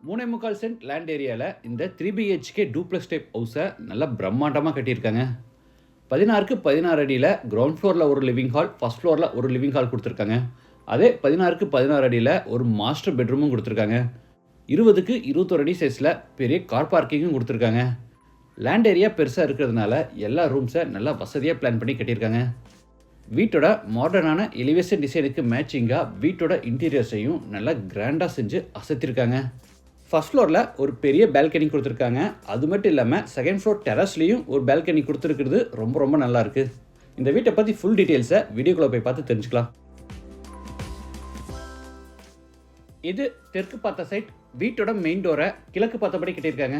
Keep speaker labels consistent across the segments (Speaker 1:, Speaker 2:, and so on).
Speaker 1: 3.25 cent land ஏரியாவில் இந்த 3 BHK duplex type ஹவுஸை நல்லா பிரம்மாண்டமாக கட்டியிருக்காங்க. 16க்கு 16 அடியில் கிரவுண்ட் ஃப்ளோரில் ஒரு லிவிங் ஹால், ஃபர்ஸ்ட் ஃப்ளோரில் ஒரு லிவிங் ஹால் கொடுத்துருக்காங்க. அதே 16க்கு 16 அடியில் ஒரு மாஸ்டர் பெட்ரூமும் கொடுத்துருக்காங்க. 20க்கு 21 அடி சைஸில் பெரிய கார் பார்க்கிங்கும் கொடுத்துருக்காங்க. லேண்ட் ஏரியா பெருசாக இருக்கிறதுனால எல்லா ரூம்ஸை நல்லா வசதியாக பிளான் பண்ணி கட்டியிருக்காங்க. வீட்டோட மாடர்னான எலிவேஷன் டிசைனுக்கு மேட்சிங்காக வீட்டோட இன்டீரியர்ஸையும் நல்லா கிராண்டாக செஞ்சு அசத்திருக்காங்க. ஃபர்ஸ்ட் ஃப்ளோரில் ஒரு பெரிய பால்கனி கொடுத்துருக்காங்க. அது மட்டும் இல்லாமல் செகண்ட் ஃப்ளோர் டெரஸ்லேயும் ஒரு பால்கனி கொடுத்துருக்கிறது ரொம்ப ரொம்ப நல்லாயிருக்கு. இந்த வீட்டை பற்றி ஃபுல் டீட்டெயில்ஸை வீடியோக்குள்ளே போய் பார்த்து தெரிஞ்சுக்கலாம். இது தெற்கு பார்த்த சைட். வீட்டோட மெயின் டோரை கிழக்கு பார்த்தபடி கட்டியிருக்காங்க.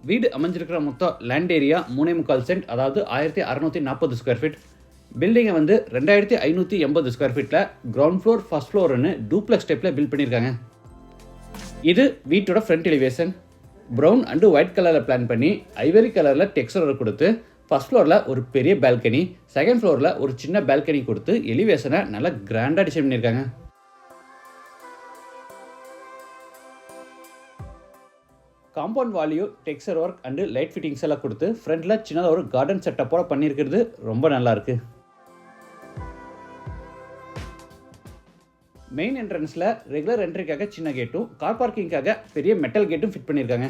Speaker 1: வீடு அமைஞ்சிருக்கிற மொத்தம் லேண்ட் ஏரியா 3.25 சென்ட், அதாவது 1640 ஸ்கொயர் ஃபீட். பில்டிங்கை 2580 ஸ்கொயர் ஃபீட்டில் கிரவுண்ட் ஃப்ளோர், ஃபர்ஸ்ட் ஃப்ளோர்னு டூப்ளெக்ஸ் டைப்பில் பில்ட் பண்ணியிருக்காங்க. இது வீட்டோட front elevation. Brown and white கலரில் பிளான் பண்ணி ஐவரி கலரில் டெக்ஸ்சர் கொடுத்து ஃபர்ஸ்ட் ஃப்ளோரில் ஒரு பெரிய பால்கனி, செகண்ட் ஃப்ளோரில் ஒரு சின்ன பால்கனி கொடுத்து எலிவேஷனை நல்லா கிராண்டாக டிசைன் பண்ணியிருக்காங்க. Compound value, texture work and light fittings எல்லாம் கொடுத்து ஃப்ரண்டில் சின்னதாக ஒரு கார்டன் செட்டப்போட பண்ணியிருக்கிறது ரொம்ப நல்லாயிருக்கு. மெயின் என்ட்ரன்ஸில் ரெகுலர் என்ட்ரிக்காக சின்ன கேட்டும், கார் பார்க்கிங்காக பெரிய மெட்டல் கேட்டும் ஃபிட் பண்ணியிருக்காங்க.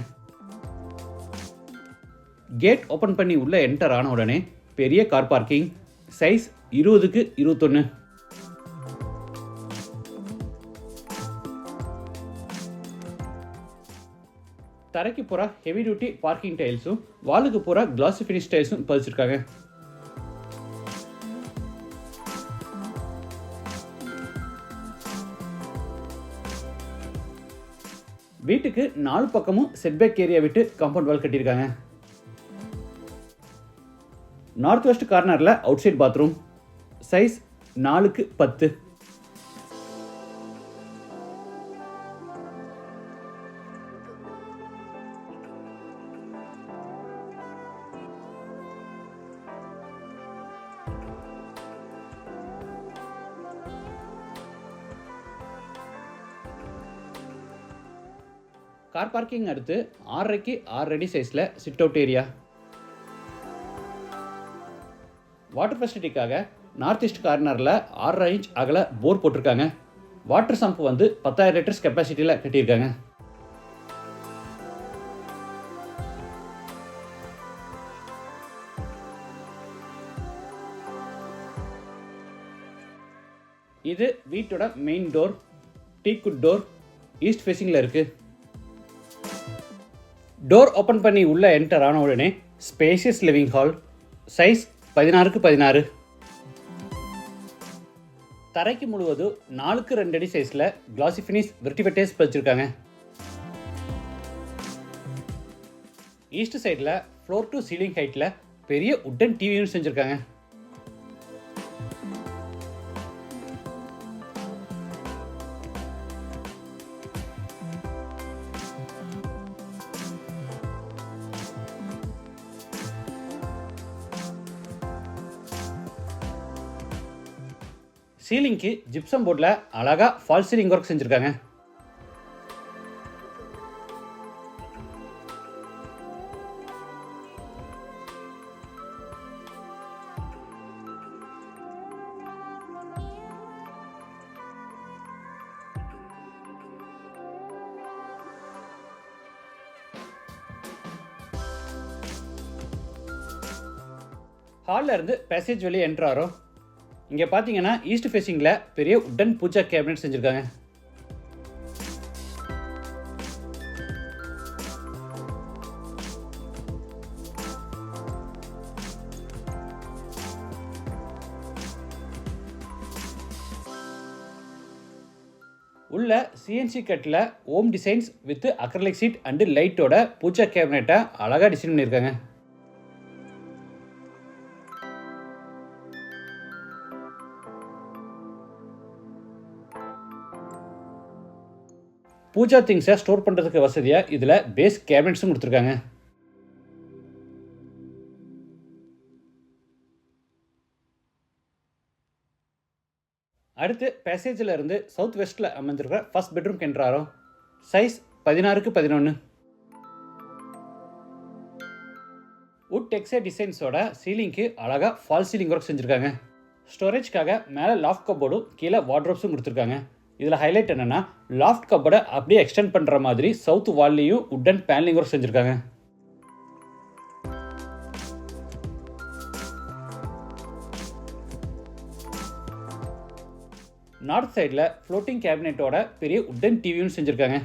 Speaker 1: கேட் ஓப்பன் பண்ணி உள்ளே என்டர் ஆன உடனே பெரிய கார் பார்க்கிங், சைஸ் 20க்கு 21. தரைக்கு பூரா ஹெவி டியூட்டி பார்க்கிங் டைல்ஸும், வாலுக்கு பூரா கிளாசி ஃபினிஷ் டைல்ஸும் பதிச்சிருக்காங்க. வீட்டுக்கு 4 பக்கமும் செட்பேக் ஏரியா விட்டு காம்பவுண்ட் வால் கட்டியிருக்காங்க. நார்த் வெஸ்ட் கார்னரில் அவுட் சைட் பாத்ரூம், சைஸ் 4க்கு 10. கார் பார்க்கிங் அடுத்து 6.5க்கு 6 அடி சைஸில் சிட் அவுட் ஏரியா. வாட்டர் ஃபெசிலிட்டிக்காக நார்த் ஈஸ்ட் கார்னரில் 6.5 இன்ச் அகல போர் போட்டிருக்காங்க. வாட்டர் சம்ப் 10,000 லிட்டர்ஸ் கெப்பாசிட்டியில் கட்டியிருக்காங்க. இது வீட்டோட main door. Teakwood door east ஃபேஸிங்கில் இருக்குது. டோர் ஓப்பன் பண்ணி உள்ளே என்டர் ஆன உடனே ஸ்பேசியஸ் லிவிங் ஹால், சைஸ் 16க்கு 16. தரைக்கு முழுவதும் 4க்கு 2 அடி சைஸில் கிளாசி ஃபினிஷ் வெர்டிஃபைடேஸ் பதிச்சிருக்காங்க. ஈஸ்ட் சைடில் ஃப்ளோர் டு சீலிங் ஹைட்டில் பெரிய உட்டன் டிவியும் செஞ்சுருக்காங்க. சீலிங்க்கு ஜிப்சம் போர்டில் அழகாக ஃபால் சீலிங் ஒர்க் செஞ்சுருக்காங்க. ஹாலில் இருந்து பேசேஜ் வெளியே என்ட்ரு ஆகிறோம். இங்கே பார்த்தீங்கன்னா ஈஸ்ட் ஃபேஸிங்கில் பெரிய உட்டன் பூஜா கேபினட் செஞ்சுருக்காங்க. உள்ள சிஎன்சி கட்டில் Om designs with acrylic sheet and லைட்டோட பூஜா கேபினட்டை அழகாக டிசைன் பண்ணியிருக்காங்க. பூஜா திங்ஸை ஸ்டோர் பண்ணுறதுக்கு வசதியாக இதில் பேஸ் கேபினட்ஸும் கொடுத்துருக்காங்க. அடுத்து பேசேஜில் இருந்து சவுத் வெஸ்ட்டில் அமைஞ்சிருக்கிற ஃபர்ஸ்ட் பெட்ரூம் என்ட்ரு ஆகிறோம். சைஸ் 16க்கு 11. வுட் டெக்ஸ்சர் டிசைன்ஸோட சீலிங்க்கு அழகாக ஃபால் சீலிங் ஒர்க் செஞ்சுருக்காங்க. ஸ்டோரேஜ்க்காக மேலே லாஃப்ட் கப்போர்டும் கீழே வார்ட்ரோப்ஸும் கொடுத்துருக்காங்க. இதில் ஹைலைட் என்னென்னா லாஃப்ட் கப்போர்டை அப்படியே எக்ஸ்டெண்ட் பண்ணுற மாதிரி சவுத் வால்லையும் உட்டன் பேனலிங் ஒர்க் செஞ்சுருக்காங்க. நார்த் சைடில் ஃப்ளோட்டிங் கேபினெட்டோட பெரிய உட்டன் டிவியும் செஞ்சுருக்காங்க.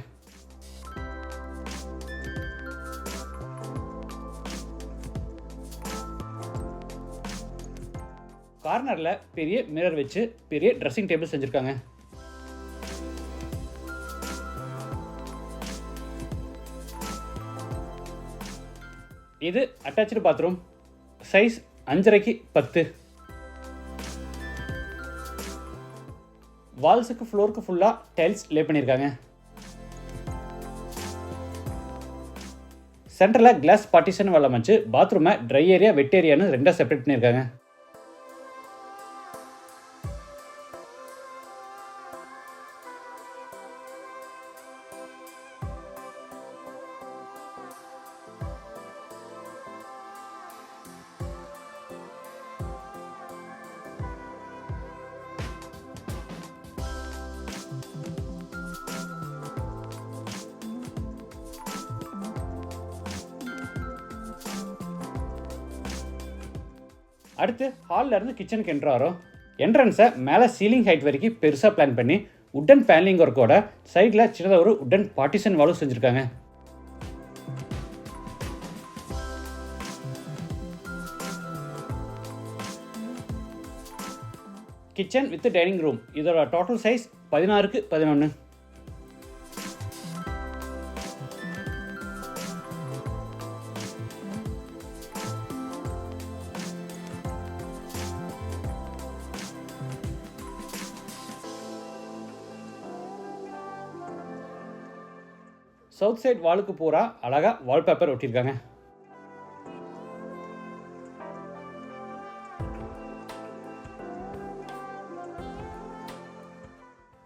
Speaker 1: கார்னரில் பெரிய மிரர் வச்சு பெரிய ட்ரெஸ்ஸிங் டேபிள் செஞ்சுருக்காங்க. இது அட்டாச்சு பாத்ரூம். சைஸ் 5.5க்கு 10. வால்ஸுக்கு ஃப்ளோருக்கு ஃபுல்லாக டைல்ஸ் லே பண்ணியிருக்காங்க. சென்டரில் கிளாஸ் பார்ட்டிஷன் வளம் வச்சு பாத்ரூமை ட்ரை ஏரியா வெட் ஏரியான்னு ரெண்டாக செப்பரேட் பண்ணியிருக்காங்க. அடுத்து ஹாலில் இருந்து கிச்சனுக்கு என்ட்ரு வரும். என்ட்ரன்ஸை மேலே சீலிங் ஹைட் வரைக்கும் பெருசாக பிளான் பண்ணி உட்டன் பேனலிங் ஒர்க்கோட சைடில் சின்னதாக ஒரு உட்டன் பார்ட்டிஷன் வாலும் செஞ்சுருக்காங்க. Kitchen with dining room. இதோட டோட்டல் சைஸ் 16க்கு 11. சவுத் சைட் வாலுக்கு பூரா அழகாக வால்பேப்பர் ஒட்டியிருக்காங்க.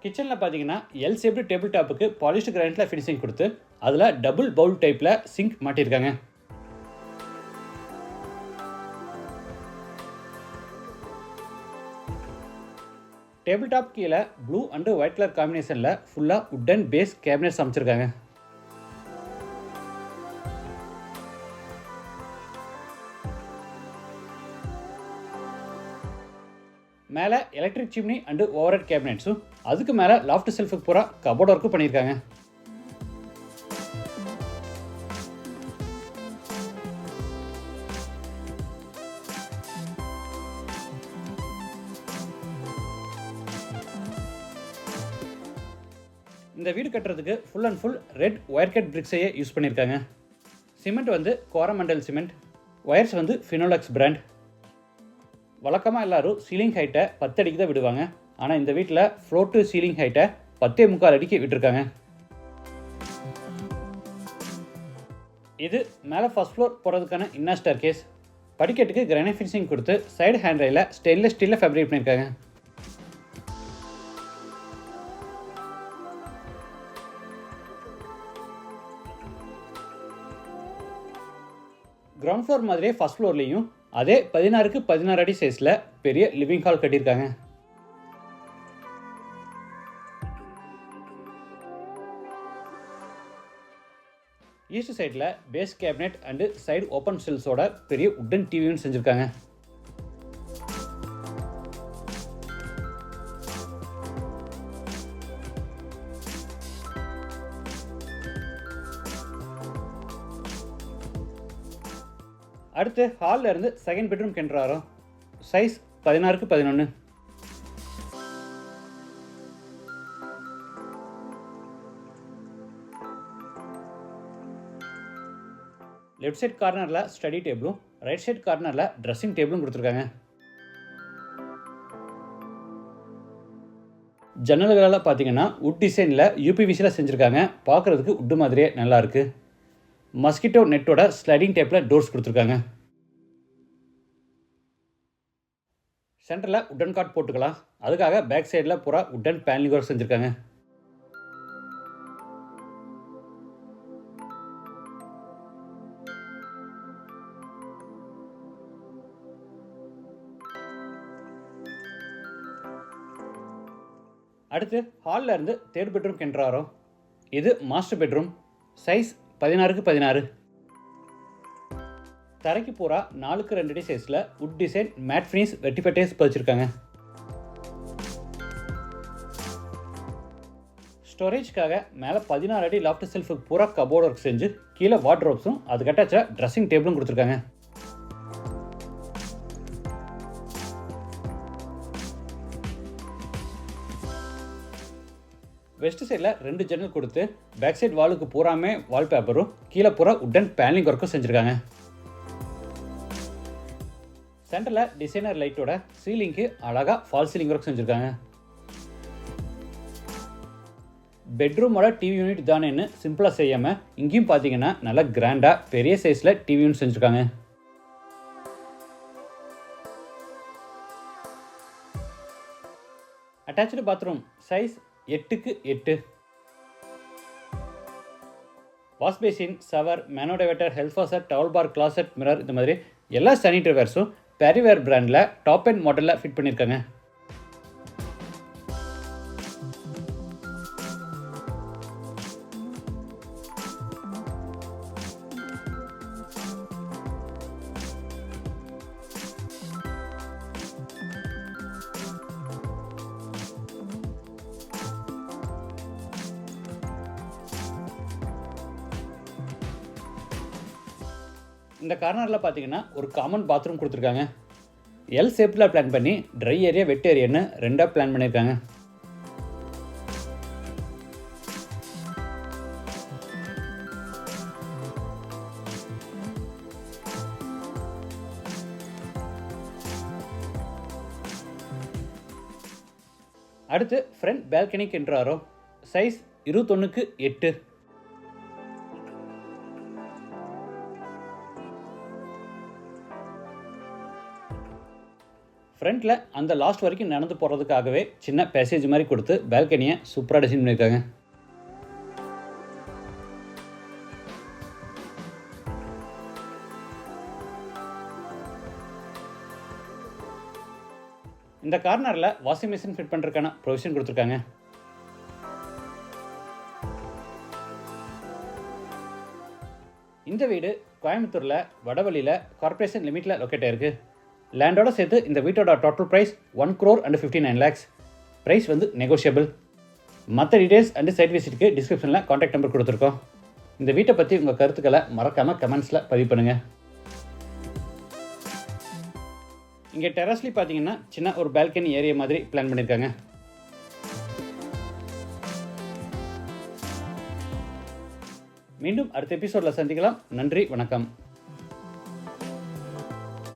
Speaker 1: கிச்சனில் பார்த்தீங்கன்னா எல் ஷேப்டு டேபிள் டாப்புக்கு பாலிஷ்டு கிரானைட்டில் ஃபினிஷிங் கொடுத்து அதில் டபுள் பவுல் டைப்பில் சிங்க் மாட்டியிருக்காங்க. டேபிள் டாப் கீழே ப்ளூ அண்டு ஒயிட் கலர் காம்பினேஷனில் ஃபுல்லாக உட்டன் பேஸ் கேபினெட்ஸ் அமைச்சிருக்காங்க. மேலே எலக்ட்ரிக் சிம்னி அண்டு ஓவர்ஹெட் கேபினெட்ஸும் அதுக்கு மேலே லாஃப்ட் செல்ஃபுக்கு பூரா கபோர்ட் ஒர்க்கும் பண்ணியிருக்காங்க. இந்த வீடு கட்டுறதுக்கு full and full red wire cut பிரிக்ஸையே யூஸ் பண்ணியிருக்காங்க. சிமெண்ட் வந்து கோரமண்டல் சிமெண்ட், ஒயர்ஸ் வந்து ஃபினோலக்ஸ் பிராண்ட். வழக்கமாக எல்லோரும் சீலிங் ஹைட்டை 10 அடிக்கு தான் விடுவாங்க. ஆனால் இந்த வீட்டில் ஃப்ளோர் டு சீலிங் ஹைட்டை 10.25 அடிக்கு விட்டுருக்காங்க. இது மேலே ஃபர்ஸ்ட் ஃப்ளோர் போகிறதுக்கான இன்னர் ஸ்டேர் கேஸ். படிக்கட்டுக்கு கிரானைட் ஃபினிஷிங் கொடுத்து சைடு ஹேண்ட் ரைல ஸ்டெயின்லெஸ் ஸ்டீலில் ஃபேப்ரிக் பண்ணியிருக்காங்க. கிரவுண்ட் ஃப்ளோர் மாதிரியே ஃபர்ஸ்ட் ஃப்ளோர்லேயும் அதே 16க்கு 16 அடி சைஸில் பெரிய லிவிங் ஹால் கட்டியிருக்காங்க. ஈஸ்ட் சைடில் base cabinet and side open செல்ஸோட பெரிய உட்டன் டிவியும் செஞ்சுருக்காங்க. அடுத்து ஹாலில் இருந்து செகண்ட் பெட்ரூம் என்ட்ரு வரும். சைஸ் 16க்கு 11. லெஃப்ட் சைட் கார்னரில் ஸ்டடி டேபிளும் ரைட் சைட் கார்னரில் ட்ரெஸ்ஸிங் டேபிளும் கொடுத்துருக்காங்க. ஜன்னல்களெல்லாம் பார்த்தீங்கன்னா உட் டிசைனில் யூபிவிசியில் செஞ்சுருக்காங்க. பார்க்குறதுக்கு உட்டு மாதிரியே நல்லாயிருக்கு. மஸ்கிட்டோ நெட்டோட ஸ்லைடிங் டைப்பில் டோர்ஸ் கொடுத்துருக்காங்க. சென்டரில் உட்டன் காட் போட்டுக்கலாம். அதுக்காக பேக் சைடில் பூரா உட்டன் பேனலிங் ஒர்க் செஞ்சுருக்காங்க. அடுத்து ஹாலில் இருந்து தேர்ட் பெட்ரூம் கென்றாரோ. இது மாஸ்டர் பெட்ரூம். Size 16x16. தரைக்கு பூரா 4x2 அடி சைஸில் வுட் டிசைன் மேட் ஃபினிஷ் வெட்டிஃபட்டேஸ் பதிச்சிருக்காங்க. ஸ்டோரேஜ்க்காக மேலே 16 அடி லாஃப்ட் செல்ஃபுக்கு பூரா கபோர்ட் ஒர்க் செஞ்சு கீழே வார்ட்ரோப்ஸும் அதுக்கு அட்டாச்சா ட்ரெஸ்ஸிங் டேபிளும் கொடுத்துருக்காங்க. வெஸ்ட் சைடில் 2 ஜன்னல் கொடுத்து பேக் சைட் வாலுக்கு பூராமே வால்பேப்பரும் கீழே பூரா உட்டன் பேனலிங் ஒர்க்கும் செஞ்சுருக்காங்க. சென்டரில் டிசைனர் லைட்டோட சீலிங்க்கு அழகாக ஃபால் சீலிங் ஒர்க் செஞ்சுருக்காங்க. பெட்ரூமோட டிவி யூனிட் தானேன்னு சிம்பிளாக செய்யாமல் இங்கேயும் பார்த்தீங்கன்னா நல்லா கிராண்டாக பெரிய சைஸில் டிவி யூனிட் செஞ்சுருக்காங்க. Attached bathroom. Size 8x8. Wash basin, shower, mono diverter, health washer, towel bar, closet, mirror இந்த மாதிரி எல்லா சானிட்டரி வேர்ஸும் பெரிவேர் பிராண்டில் டாப் அண்ட் மாடலில் ஃபிட் பண்ணியிருக்காங்க. இந்த கார்னரில் பார்த்தீங்கன்னா ஒரு காமன் பாத்ரூம் கொடுத்துருக்காங்க. எல் ஷேப்பில் பிளான் பண்ணி ட்ரை ஏரியா வெட் ஏரியான்னு 2ஆக பிளான் பண்ணியிருக்காங்க. அடுத்து ஃப்ரண்ட் பால்கனிக்கு என்றாரோ. Size 21x8. ஃப்ரண்ட்டில் அந்த லாஸ்ட் வரைக்கும் நடந்து போகிறதுக்காகவே சின்ன பேசேஜ் மாதிரி கொடுத்து பால்கனியை சூப்பராக டிசைன் பண்ணியிருக்காங்க. இந்த கார்னரில் வாஷிங் மிஷின் ஃபிட் பண்ணுறதுக்கான ப்ரொவிஷன் கொடுத்துருக்காங்க. இந்த வீடு கோயம்புத்தூரில் வடவழியில் கார்பரேஷன் லிமிட்டில் லொக்கேட் ஆயிருக்கு. லேண்டோட சேர்த்து இந்த வீட்டோட டோட்டல் ப்ரைஸ் 1,59 lakhs. ப்ரைஸ் வந்து நெகோஷியபிள். மற்ற டீடைல்ஸ் அண்ட் சைட் விசிட்டுக்கு டிஸ்கிரிப்ஷனில் காண்டாக்ட் நம்பர் கொடுத்துருக்கோம். இந்த வீட்டை பற்றி உங்கள் கருத்துக்களை மறக்காமல் கமெண்ட்ஸில் பதிவு பண்ணுங்கள். இங்கே டெரஸ்லி பார்த்தீங்கன்னா சின்ன ஒரு பால்கனி ஏரியா மாதிரி பிளான் பண்ணியிருக்காங்க. மீண்டும் அடுத்த எபிசோடில் சந்திக்கலாம். நன்றி, வணக்கம்.